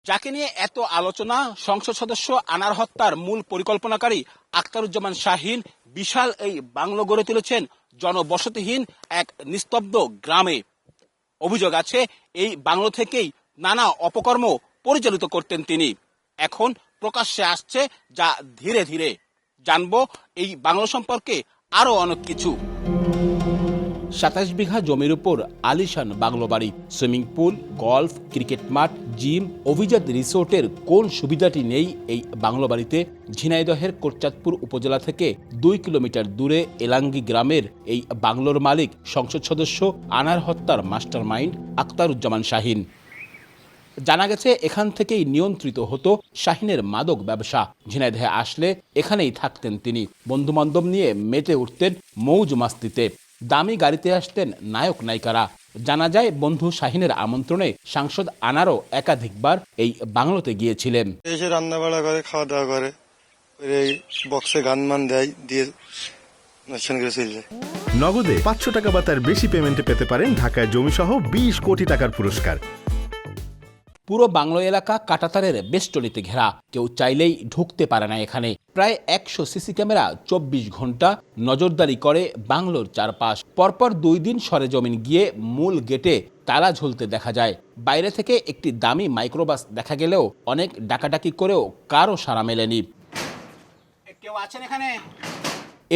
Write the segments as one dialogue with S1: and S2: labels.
S1: যাকে নিয়ে এত আলোচনা, সংসদ সদস্য আনার হত্যার মূল পরিকল্পনাকারী আখতারুজ্জামান শাহীন বিশাল এই বাংলো গড়ে তুলেছেন জনবসতিহীন এক নিস্তব্ধ গ্রামে। অভিযোগ আছে এই বাংলো থেকেই নানা অপকর্ম পরিচালিত করতেন তিনি। এখন প্রকাশ্যে আসছে যা ধীরে ধীরে জানবো এই বাংলো সম্পর্কে আরো অনেক কিছু। ২৭ বিঘা জমির উপর আলিশান বাংলো বাড়ি, সুইমিং পুল, গলফ, ক্রিকেট মাঠ, জিম, অভিজাত রিসোর্টের কোন সুবিধাটি নেই এই বাংলো বাড়িতে? ঝিনাইদহের কোটচাঁদপুর উপজেলা থেকে ২ কিলোমিটার দূরে এলাঙ্গি গ্রামের এই বাংলোর মালিক সংসদ সদস্য আনার হত্যার মাস্টার মাইন্ড আখতারুজ্জামান শাহীন। জানা গেছে এখান থেকেই নিয়ন্ত্রিত হতো শাহীনের মাদক ব্যবসা। ঝিনাইদহে আসলে এখানেই থাকতেন তিনি। বন্ধুবান্ধব নিয়ে মেতে উঠতেন মৌজ মাস্তিতে। দামি গাড়িতে আসতেন নায়ক নায়িকারা। জানা যায় বন্ধু শাহীনের আমন্ত্রণে সাংসদ আনারও একাধিকবার এই বাংলোতে গিয়েছিলেন।
S2: এসে রান্না বাড়া করে, খাওয়া দাওয়া করে, এই বক্সে গান মান দেয়, দিয়ে অনুষ্ঠান করে চলে যায়।
S3: নগদে ৫০০ টাকা বা তার বেশি পেমেন্টে পেতে পারেন ঢাকায় জমিসহ ২০ কোটি টাকার পুরস্কার।
S1: পুরো বাংলো এলাকা কাঁটাতারের বেষ্টনীতে ঘেরা, কেউ চাইলেই ঢুকতে পারে না এখানে। প্রায় ১০০ সিসি ক্যামেরা ২৪ ঘন্টা নজরদারি করে বাংলোর চারপাশ। পরপর ২ দিন সরেজমিন গিয়ে মূল গেটে তালা ঝুলতে দেখা যায়। বাইরে থেকে একটি দামি মাইক্রোবাস দেখা গেলেও অনেক ডাকাডাকি করেও কারও সাড়া মেলেনি। কেউ আছেন এখানে?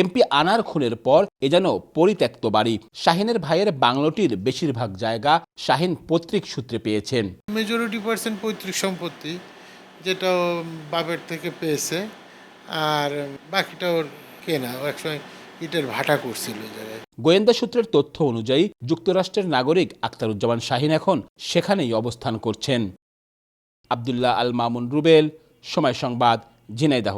S1: এমপি আনার খুনের পর এ যেন পরিত্যক্ত বাড়ি। শাহীনের ভাইয়ের বাংলোটির বেশিরভাগ জায়গা শাহীন পৈতৃক সূত্রে পেয়েছেন।
S4: মেজরিটি পার্সেন্ট পৈতৃক সম্পত্তি, যেটা বাপের থেকে পেয়েছে, আর বাকিটা ওর কেনা। ও একসময় ইটের ভাটা করছিল জায়গায়।
S1: গোয়েন্দা সূত্রের তথ্য অনুযায়ী যুক্তরাষ্ট্রের নাগরিক আখতারুজ্জামান শাহীন এখন সেখানেই অবস্থান করছেন। আব্দুল্লাহ আল মামুন রুবেল, সময় সংবাদ, ঝিনাইদহ।